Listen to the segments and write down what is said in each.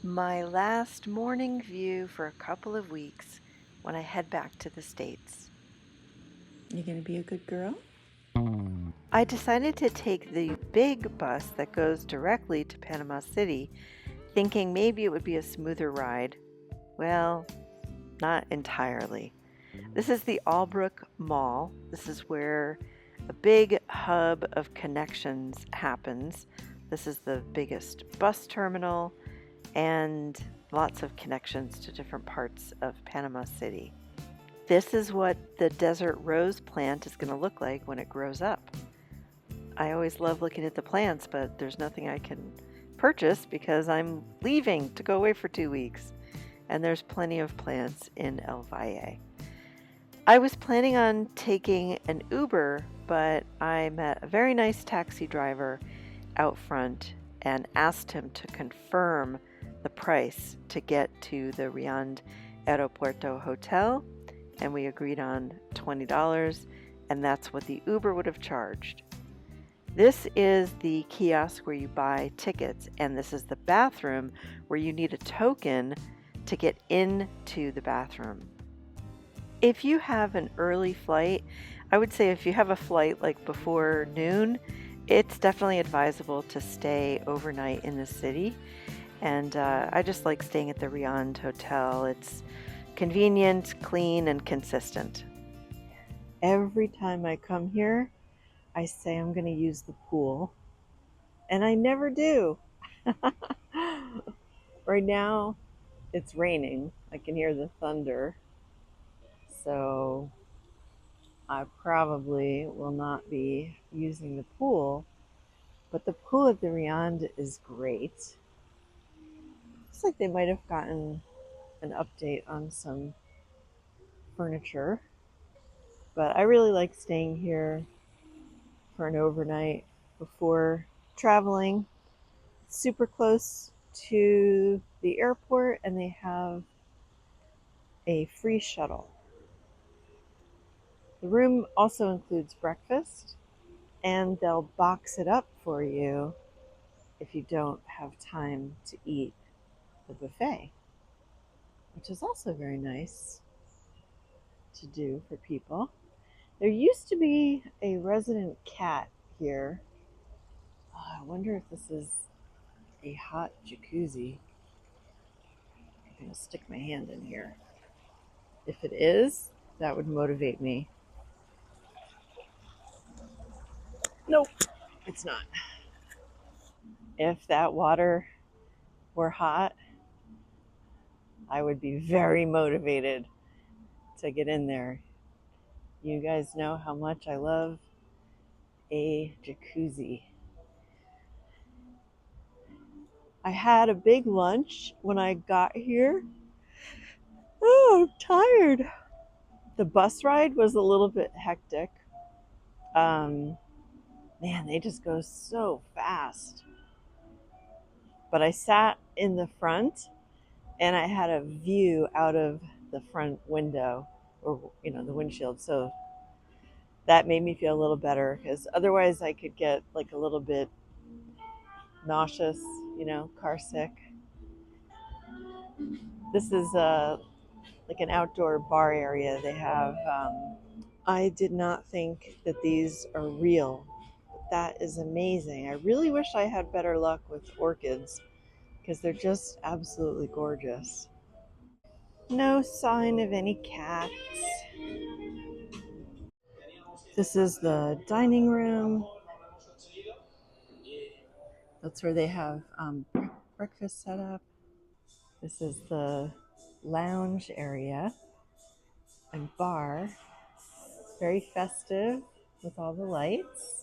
My last morning view for a couple of weeks when I head back to the States. You gonna be a good girl? I decided to take the big bus that goes directly to Panama City, thinking maybe it would be a smoother ride. Well, not entirely. This is the Albrook Mall. This is where a big hub of connections happens. This is the biggest bus terminal and lots of connections to different parts of Panama City. This is what the desert rose plant is going to look like when it grows up. I always love looking at the plants, but there's nothing I can purchase because I'm leaving to go away for 2 weeks, and there's plenty of plants in El Valle. I was planning on taking an Uber, but I met a very nice taxi driver out front and asked him to confirm the price to get to the Riad Aeropuerto Hotel, and we agreed on $20, and that's what the Uber would have charged. This is the kiosk where you buy tickets, and this is the bathroom where you need a token to get into the bathroom. If you have an early flight, I would say if you have a flight like before noon, it's definitely advisable to stay overnight in the city. And I just like staying at the Riad Hotel. It's convenient, clean, and consistent. Every time I come here, I say I'm going to use the pool, and I never do. Right now, it's raining. I can hear the thunder. So I probably will not be using the pool, but the pool at the Riad is great. Looks like they might have gotten an update on some furniture, but I really like staying here for an overnight before traveling. It's super close to the airport, and they have a free shuttle. The room also includes breakfast, and they'll box it up for you if you don't have time to eat the buffet, which is also very nice to do for people. There used to be a resident cat here. I wonder if this is a hot jacuzzi. I'm going to stick my hand in here. If it is, that would motivate me. Nope, it's not. If that water were hot, I would be very motivated to get in there. You guys know how much I love a jacuzzi. I had a big lunch when I got here. Oh, I'm tired. The bus ride was a little bit hectic. Um, Man, they just go so fast. But I sat in the front and I had a view out of the front window, or the windshield. So that made me feel a little better, because otherwise I could get like a little bit nauseous, car sick. This is like an outdoor bar area they have. I did not think that these are real. That is amazing. I really wish I had better luck with orchids because they're just absolutely gorgeous. No sign of any cats. This is the dining room. That's where they have breakfast set up. This is the lounge area and bar. Very festive with all the lights.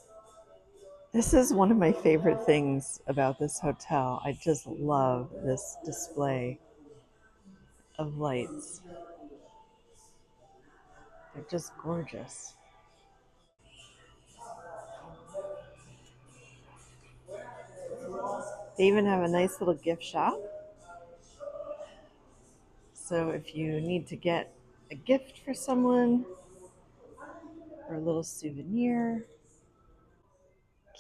This is one of my favorite things about this hotel. I just love this display of lights. They're just gorgeous. They even have a nice little gift shop. So if you need to get a gift for someone or a little souvenir,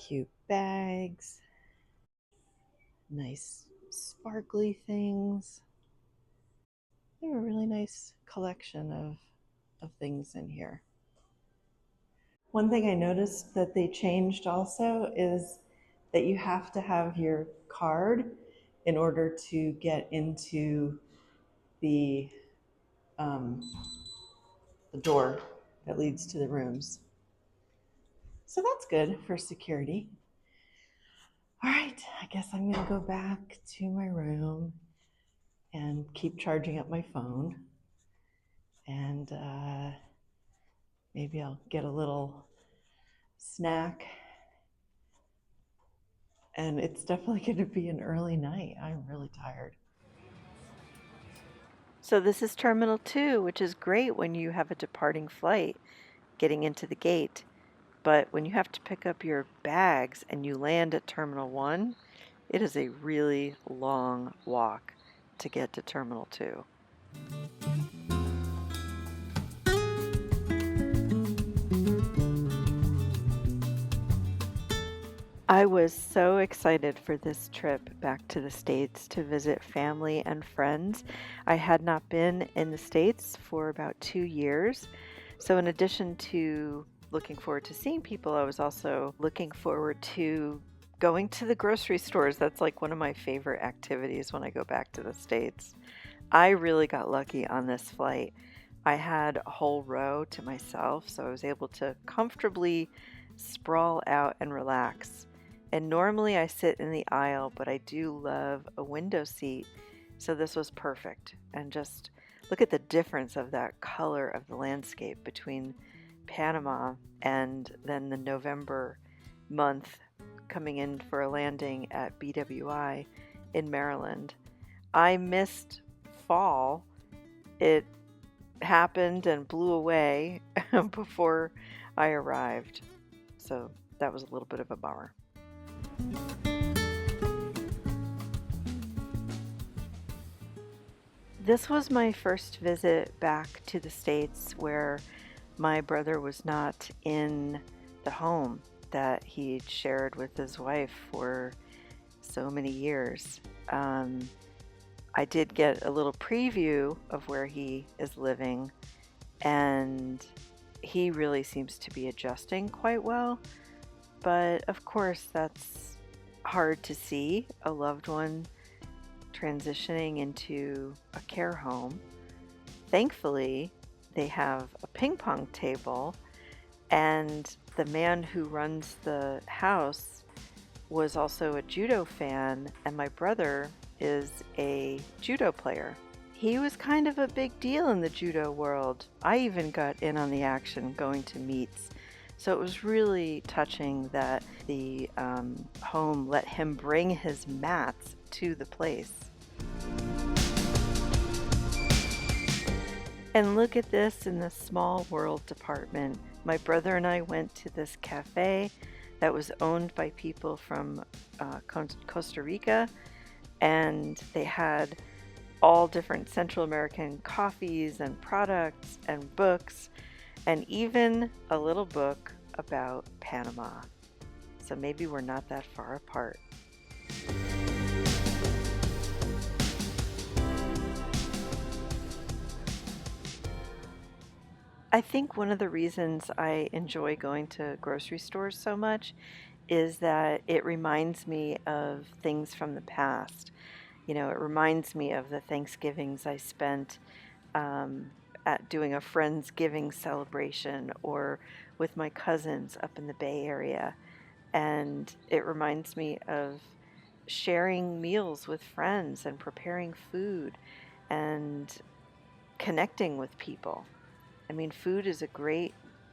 cute bags, nice sparkly things. They have a really nice collection of things in here. One thing I noticed that they changed also is that you have to have your card in order to get into the door that leads to the rooms. So that's good for security. All right, I guess I'm gonna go back to my room and keep charging up my phone. And maybe I'll get a little snack. And it's definitely gonna be an early night. I'm really tired. So this is Terminal 2, which is great when you have a departing flight getting into the gate. But when you have to pick up your bags and you land at Terminal 1, it is a really long walk to get to Terminal 2. I was so excited for this trip back to the States to visit family and friends. I had not been in the States for about 2 years. So in addition to looking forward to seeing people, I was also looking forward to going to the grocery stores. That's like one of my favorite activities when I go back to the States. I really got lucky on this flight. I had a whole row to myself, so I was able to comfortably sprawl out and relax. And normally I sit in the aisle, but I do love a window seat, so this was perfect. And just look at the difference of that color of the landscape between Panama and then the November month coming in for a landing at BWI in Maryland. I missed fall. It happened and blew away before I arrived. So that was a little bit of a bummer. This was my first visit back to the States where my brother was not in the home that he'd shared with his wife for so many years. I did get a little preview of where he is living, and he really seems to be adjusting quite well. But of course, that's hard to see, a loved one transitioning into a care home. Thankfully, they have a ping pong table, and the man who runs the house was also a judo fan, and my brother is a judo player. He was kind of a big deal in the judo world. I even got in on the action going to meets. So it was really touching that the home let him bring his mats to the place. And look at this in the small world department. My brother and I went to this cafe that was owned by people from Costa Rica, and they had all different Central American coffees and products and books, and even a little book about Panama. So maybe we're not that far apart. I think one of the reasons I enjoy going to grocery stores so much is that it reminds me of things from the past. You know, it reminds me of the Thanksgivings I spent at doing a Friendsgiving celebration or with my cousins up in the Bay Area. And it reminds me of sharing meals with friends and preparing food and connecting with people. I mean, food is a great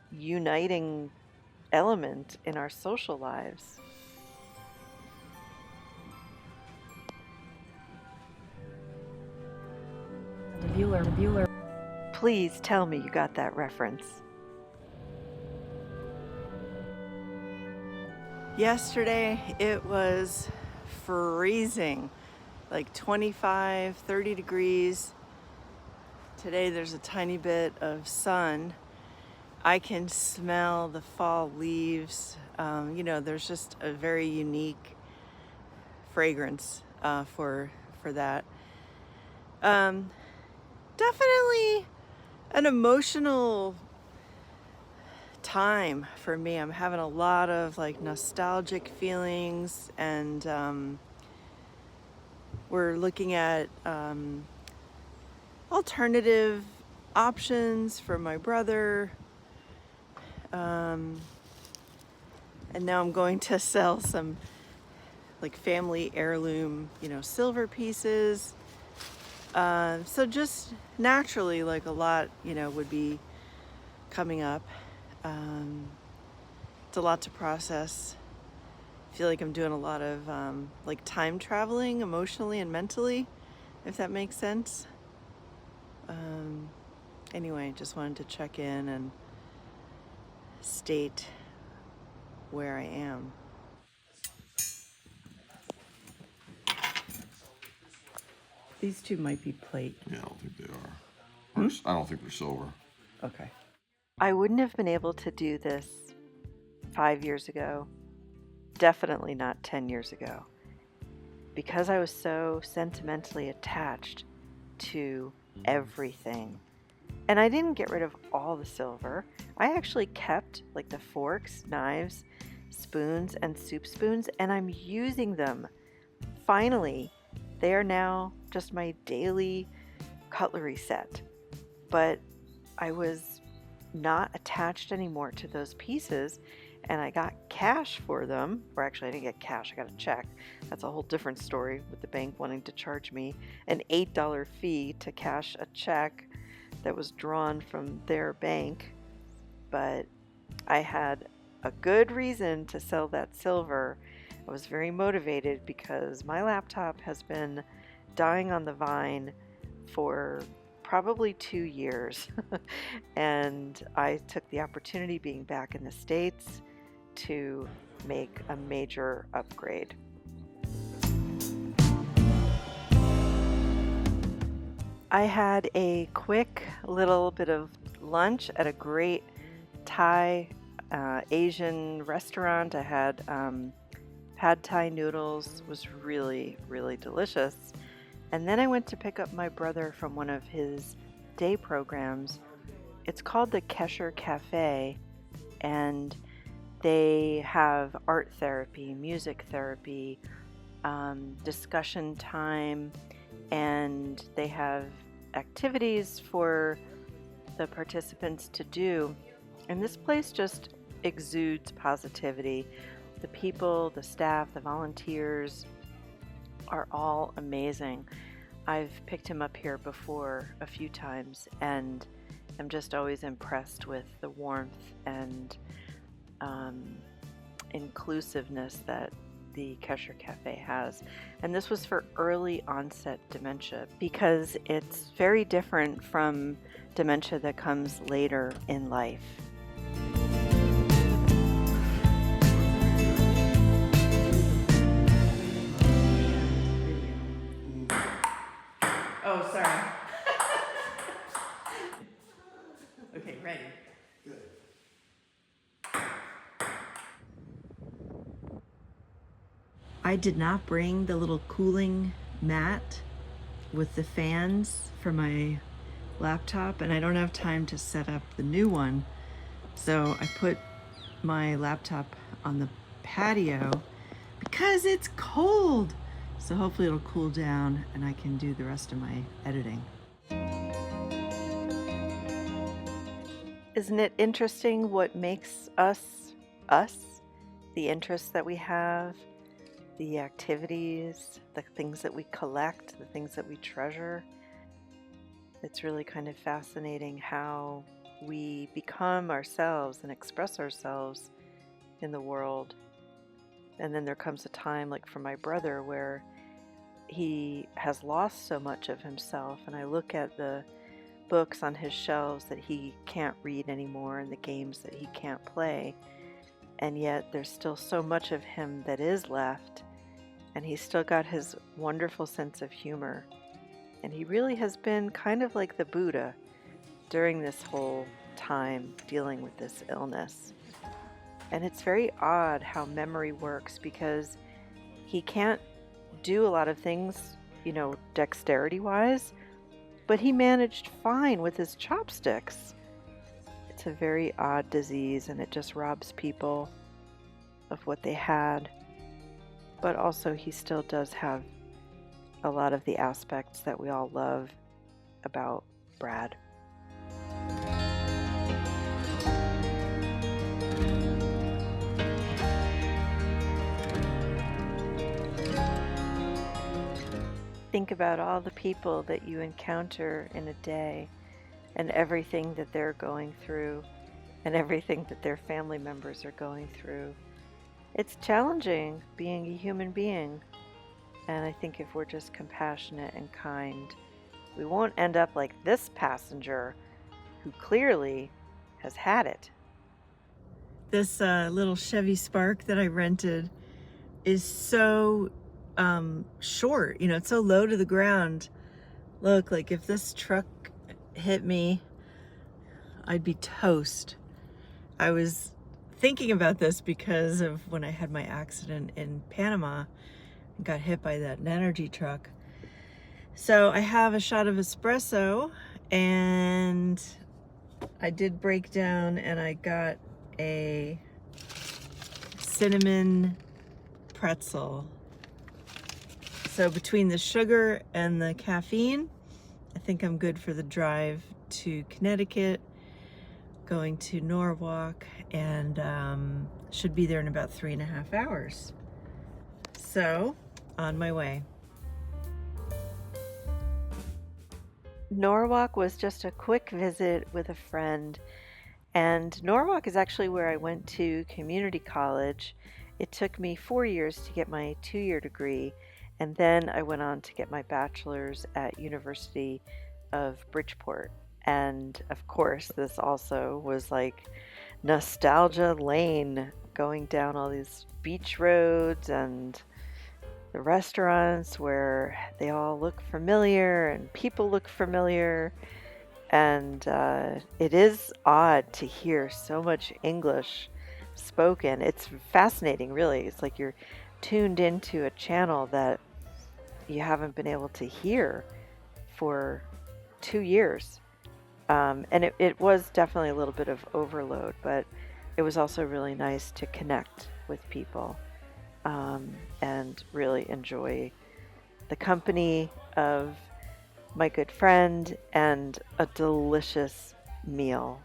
uniting element in our social lives. The viewer. Please tell me you got that reference. Yesterday it was freezing, like 25, 30 degrees. Today there's a tiny bit of sun. I can smell the fall leaves. There's just a very unique fragrance for that. Definitely an emotional time for me. I'm having a lot of like nostalgic feelings, and we're looking at alternative options for my brother. And now I'm going to sell some like family heirloom, silver pieces. So just naturally, like a lot, would be coming up. It's a lot to process. I feel like I'm doing a lot of like time traveling emotionally and mentally, if that makes sense. Anyway, just wanted to check in and state where I am. These two might be plate. Yeah, I don't think they are. I don't think they're silver. Okay. I wouldn't have been able to do this 5 years ago. Definitely not 10 years ago. Because I was so sentimentally attached to everything. And I didn't get rid of all the silver. I actually kept like the forks, knives, spoons, and soup spoons, and I'm using them. Finally, they are now just my daily cutlery set. But I was not attached anymore to those pieces, and I got cash for them. Or actually, I didn't get cash, I got a check. That's a whole different story, with the bank wanting to charge me an $8 fee to cash a check that was drawn from their bank. But I had a good reason to sell that silver. I was very motivated because my laptop has been dying on the vine for probably 2 years. And I took the opportunity, being back in the States, to make a major upgrade. I had a quick little bit of lunch at a great Thai Asian restaurant. I had pad Thai noodles. It was really, really delicious. And then I went to pick up my brother from one of his day programs. It's called the Kesher Cafe, and they have art therapy, music therapy, discussion time, and they have activities for the participants to do. And this place just exudes positivity. The people, the staff, the volunteers are all amazing. I've picked him up here before a few times, and I'm just always impressed with the warmth and inclusiveness that the Kesher Cafe has. And this was for early onset dementia, because it's very different from dementia that comes later in life. Oh, sorry. Okay, ready. I did not bring the little cooling mat with the fans for my laptop, and I don't have time to set up the new one. So I put my laptop on the patio because it's cold. So hopefully it'll cool down and I can do the rest of my editing. Isn't it interesting what makes us, us? The interests that we have, the activities, the things that we collect, the things that we treasure. It's really kind of fascinating how we become ourselves and express ourselves in the world. And then there comes a time, like for my brother, where he has lost so much of himself, and I look at the books on his shelves that he can't read anymore and the games that he can't play, and yet there's still so much of him that is left, and he's still got his wonderful sense of humor. And he really has been kind of like the Buddha during this whole time dealing with this illness. And it's very odd how memory works, because he can't do a lot of things, dexterity-wise, but he managed fine with his chopsticks. It's a very odd disease, and it just robs people of what they had. But also, he still does have a lot of the aspects that we all love about Brad. Think about all the people that you encounter in a day and everything that they're going through and everything that their family members are going through. It's challenging being a human being, and I think if we're just compassionate and kind, we won't end up like this passenger who clearly has had it. This little Chevy Spark that I rented is so short, it's so low to the ground. Look, like if this truck hit me, I'd be toast. I was thinking about this because of when I had my accident in Panama and got hit by that energy truck. So I have a shot of espresso, and I did break down and I got a cinnamon pretzel. So between the sugar and the caffeine, I think I'm good for the drive to Connecticut, going to Norwalk, and should be there in about 3.5 hours. So, on my way. Norwalk was just a quick visit with a friend, and Norwalk is actually where I went to community college. It took me 4 years to get my 2-year degree, and then I went on to get my bachelor's at University of Bridgeport. And of course, this also was like nostalgia lane, going down all these beach roads and the restaurants where they all look familiar and people look familiar. And it is odd to hear so much English spoken. It's fascinating, really. It's like you're tuned into a channel that you haven't been able to hear for 2 years. And it was definitely a little bit of overload, but it was also really nice to connect with people and really enjoy the company of my good friend and a delicious meal.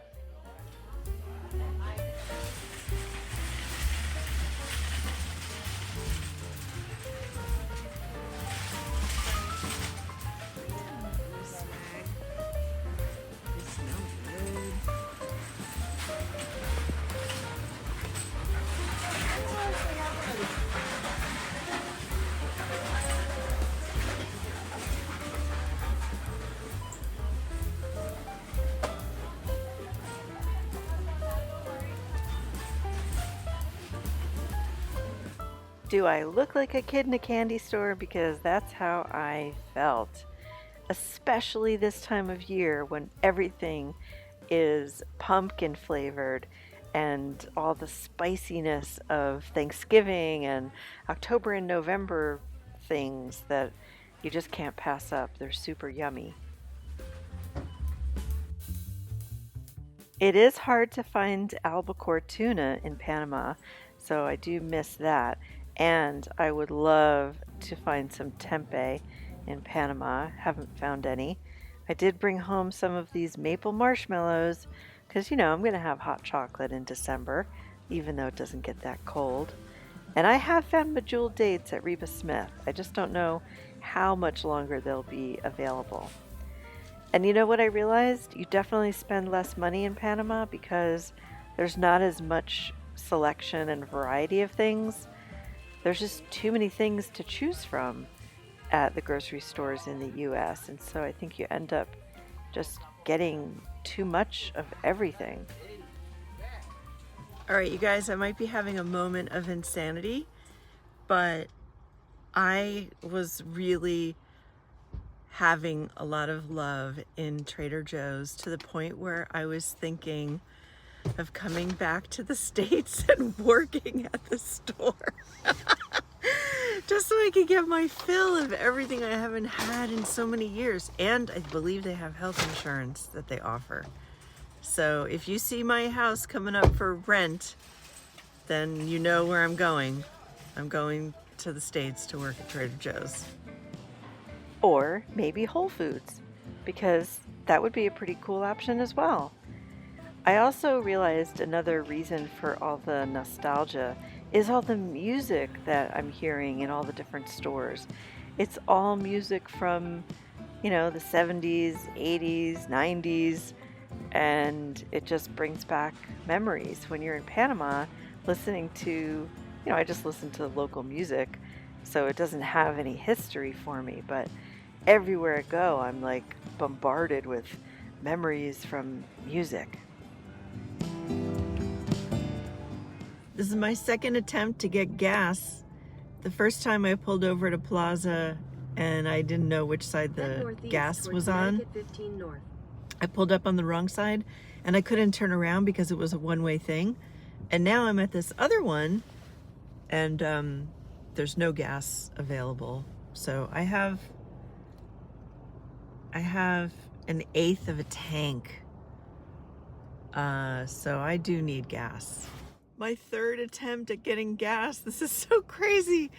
Do I look like a kid in a candy store? Because that's how I felt, especially this time of year when everything is pumpkin flavored and all the spiciness of Thanksgiving and October and November things that you just can't pass up. They're super yummy. It is hard to find albacore tuna in Panama, so I do miss that. And I would love to find some tempeh in Panama. Haven't found any. I did bring home some of these maple marshmallows because, I'm going to have hot chocolate in December, even though it doesn't get that cold. And I have found bejeweled dates at Reba Smith. I just don't know how much longer they'll be available. And you know what I realized? You definitely spend less money in Panama because there's not as much selection and variety of things. There's just too many things to choose from at the grocery stores in the US, and so I think you end up just getting too much of everything. All right, you guys, I might be having a moment of insanity, but I was really having a lot of love in Trader Joe's to the point where I was thinking of coming back to the States and working at the store. just so I could get my fill of everything I haven't had in so many years. And I believe they have health insurance that they offer. So if you see my house coming up for rent, then you know where I'm going. I'm going to the States to work at Trader Joe's. Or maybe Whole Foods, because that would be a pretty cool option as well. I also realized another reason for all the nostalgia is all the music that I'm hearing in all the different stores. It's all music from, the 70s, 80s, 90s, and it just brings back memories. When you're in Panama listening to, I just listen to local music, so it doesn't have any history for me, but everywhere I go, I'm like bombarded with memories from music. This is my second attempt to get gas. The first time I pulled over at a plaza and I didn't know which side the gas was on. I pulled up on the wrong side and I couldn't turn around because it was a one-way thing. And now I'm at this other one and there's no gas available. So I have an eighth of a tank. So I do need gas. My third attempt at getting gas. This is so crazy.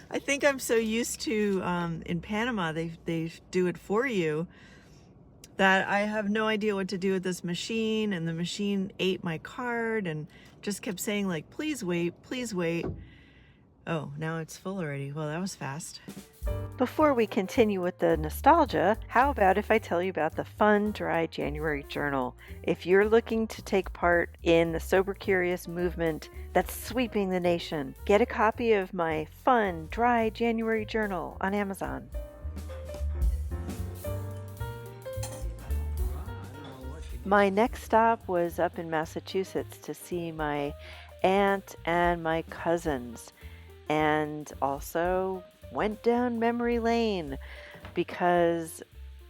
I think I'm so used to, in Panama, they do it for you, that I have no idea what to do with this machine, and the machine ate my card and just kept saying like, please wait, please wait. Oh, now it's full already. Well, that was fast. Before we continue with the nostalgia, how about if I tell you about the Fun Dry January Journal? If you're looking to take part in the Sober Curious movement that's sweeping the nation, get a copy of my Fun Dry January Journal on Amazon. My next stop was up in Massachusetts to see my aunt and my cousins, and also went down memory lane because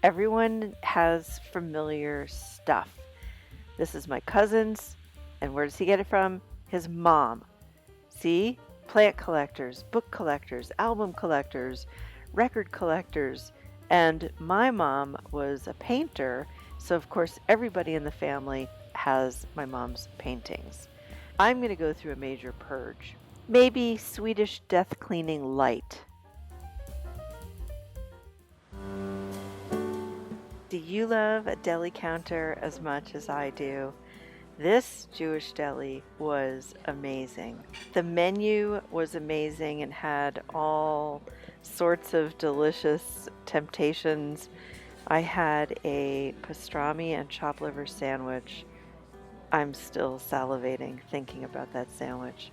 everyone has familiar stuff. This is my cousin's, and where does he get it from? His mom. See? Plant collectors, book collectors, album collectors, record collectors, and my mom was a painter, so of course everybody in the family has my mom's paintings. I'm going to go through a major purge. Maybe Swedish death cleaning light. Do you love a deli counter as much as I do? This Jewish deli was amazing. The menu was amazing and had all sorts of delicious temptations. I had a pastrami and chopped liver sandwich. I'm still salivating thinking about that sandwich.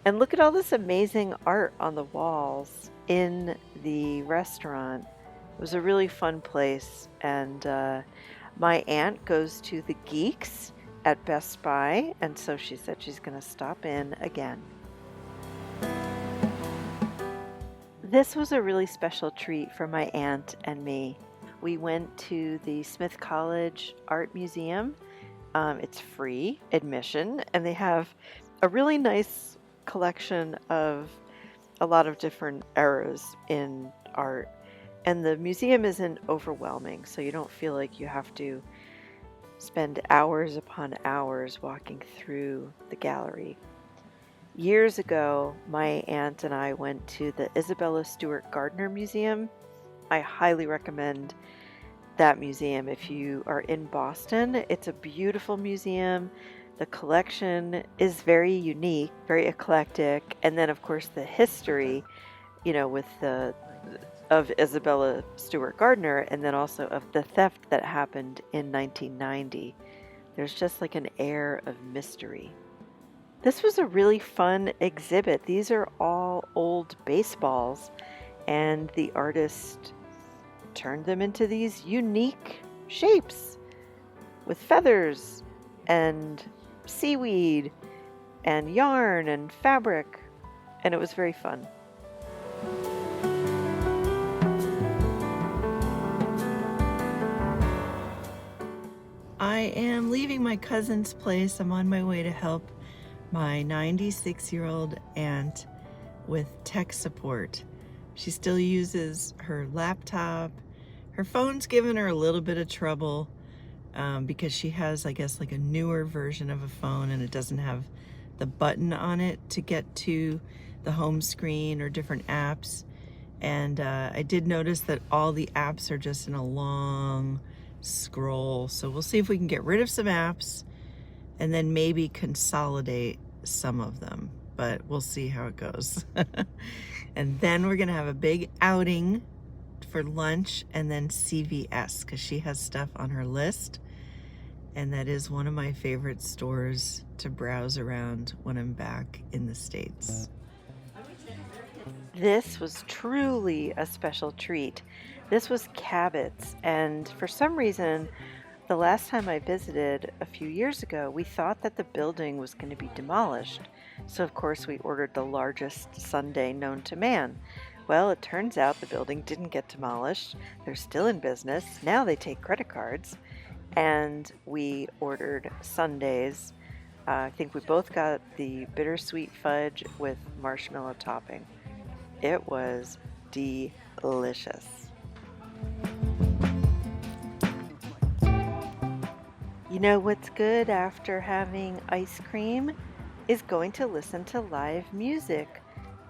And look at all this amazing art on the walls in the restaurant. It was a really fun place, and my aunt goes to the Geeks at Best Buy, and so she said she's going to stop in again. This was a really special treat for my aunt and me. We went to the Smith College Art Museum. It's free admission, and they have a really nice collection of a lot of different eras in art. And the museum isn't overwhelming, so you don't feel like you have to spend hours upon hours walking through the gallery. Years ago, my aunt and I went to the Isabella Stewart Gardner Museum. I highly recommend that museum if you are in Boston. It's a beautiful museum. The collection is very unique, very eclectic, and then of course the history, with of Isabella Stewart Gardner, and then also of the theft that happened in 1990. There's just like an air of mystery. This was a really fun exhibit. These are all old baseballs, and the artist turned them into these unique shapes with feathers and seaweed and yarn and fabric, and it was very fun. I am leaving my cousin's place. I'm on my way to help my 96-year-old aunt with tech support. She still uses her laptop. Her phone's given her a little bit of trouble because she has, I guess, like a newer version of a phone, and it doesn't have the button on it to get to the home screen or different apps. And I did notice that all the apps are just in a long scroll. So we'll see if we can get rid of some apps and then maybe consolidate some of them. But we'll see how it goes. And then we're gonna have a big outing for lunch and then CVS, because she has stuff on her list. And that is one of my favorite stores to browse around when I'm back in the States. This was truly a special treat. This was Cabot's, and for some reason, the last time I visited a few years ago, we thought that the building was going to be demolished. So of course we ordered the largest sundae known to man. Well, it turns out the building didn't get demolished. They're still in business. Now they take credit cards. And we ordered sundaes. I think we both got the bittersweet fudge with marshmallow topping. It was delicious. You know what's good after having ice cream is going to listen to live music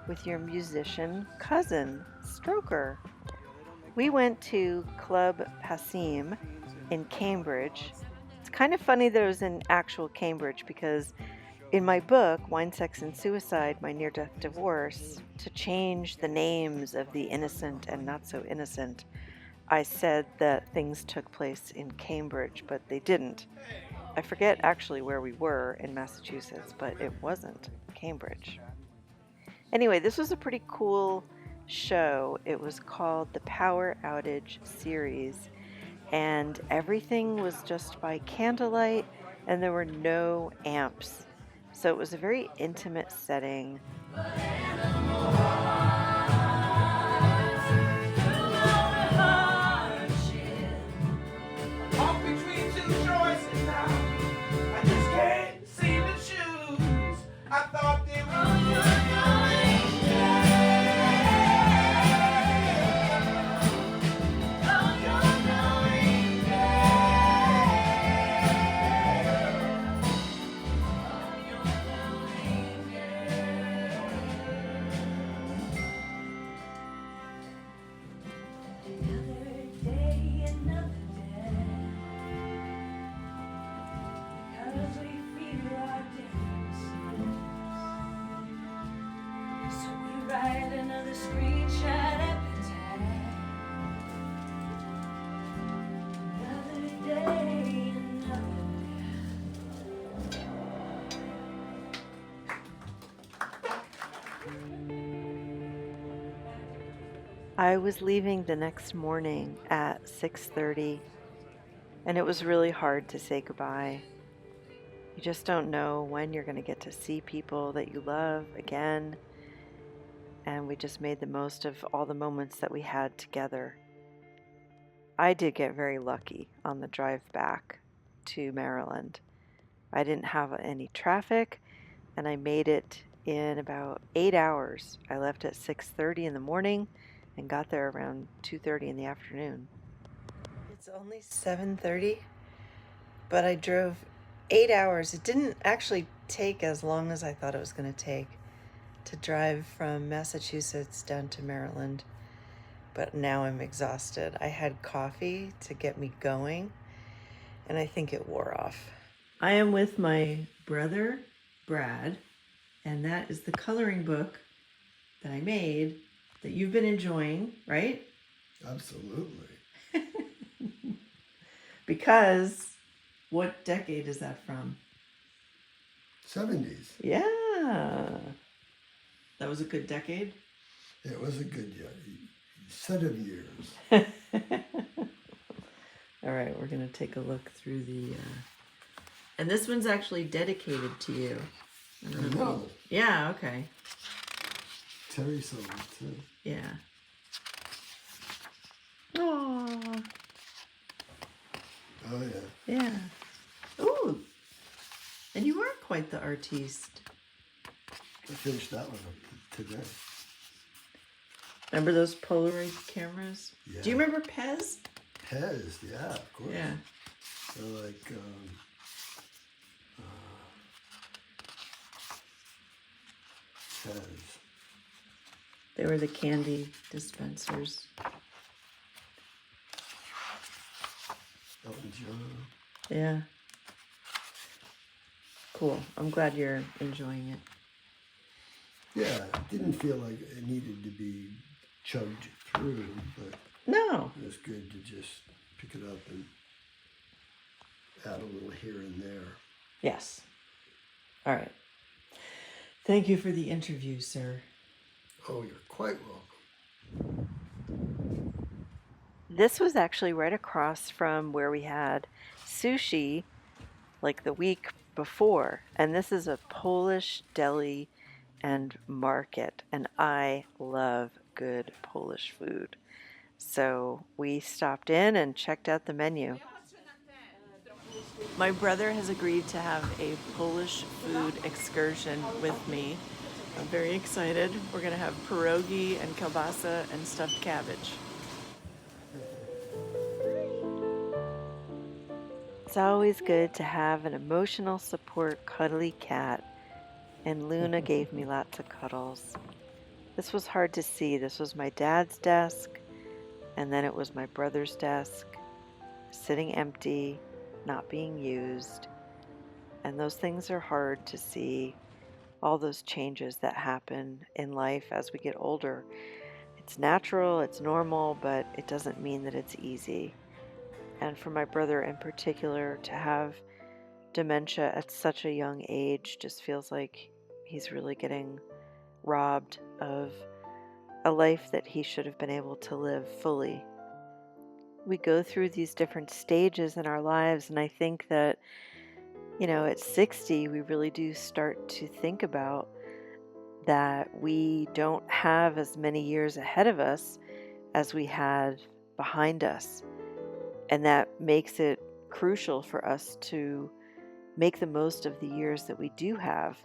with your musician cousin, Stroker. We went to Club Passim in Cambridge. It's kind of funny that it was in actual Cambridge because in my book, Wine, Sex, and Suicide, My Near-Death Divorce, to change the names of the innocent and not so innocent, I said that things took place in Cambridge, but they didn't. I forget actually where we were in Massachusetts, but it wasn't Cambridge. Anyway, this was a pretty cool show. It was called the Power Outage Series, and everything was just by candlelight, and there were no amps. So it was a very intimate setting. I was leaving the next morning at 6:30, and it was really hard to say goodbye. You just don't know when you're going to get to see people that you love again, and we just made the most of all the moments that we had together. I did get very lucky on the drive back to Maryland. I didn't have any traffic, and I made it in about 8 hours. I left at 6:30 in the morning and got there around 2:30 in the afternoon. It's only 7:30, but I drove 8 hours. It didn't actually take as long as I thought it was going to take to drive from Massachusetts down to Maryland, but now I'm exhausted. I had coffee to get me going, and I think it wore off. I am with my brother, Brad, and that is the coloring book that I made that you've been enjoying, right? Absolutely. Because what decade is that from? 70s. Yeah. That was a good decade? It was a good set of years. All right, we're going to take a look through the... And this one's actually dedicated to you. I don't know. No. Yeah, okay. Terry sold it too. Yeah. Aww. Oh yeah. Yeah. Ooh. And you are quite the artiste. I finished that one up today. Remember those Polaroid cameras? Yeah. Do you remember Pez? Pez, yeah, of course. Yeah. So like, Pez. They were the candy dispensers. Elton John. Yeah. Cool. I'm glad you're enjoying it. Yeah, it didn't feel like it needed to be chugged through, but No. it was good to just pick it up and add a little here and there. Yes. All right. Thank you for the interview, sir. Oh, you're quite welcome. This was actually right across from where we had sushi like the week before. And this is a Polish deli and market. And I love good Polish food. So we stopped in and checked out the menu. My brother has agreed to have a Polish food excursion with me. I'm very excited. We're going to have pierogi and kielbasa and stuffed cabbage. It's always good to have an emotional support cuddly cat, and Luna gave me lots of cuddles. This was hard to see. This was my dad's desk, and then it was my brother's desk, sitting empty, not being used. And those things are hard to see, all those changes that happen in life as we get older. It's natural, it's normal, but it doesn't mean that it's easy. And for my brother in particular, to have dementia at such a young age just feels like he's really getting robbed of a life that he should have been able to live fully. We go through these different stages in our lives, and I think that, at 60, we really do start to think about that we don't have as many years ahead of us as we had behind us. And that makes it crucial for us to make the most of the years that we do have.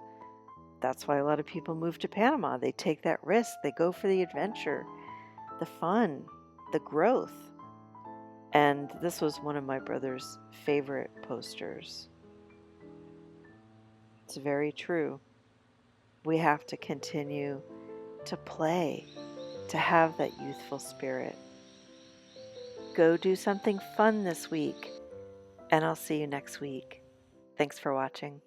That's why a lot of people move to Panama. They take that risk. They go for the adventure, the fun, the growth. And this was one of my brother's favorite posters. It's very true. We have to continue to play, to have that youthful spirit. Go do something fun this week, and I'll see you next week. Thanks for watching.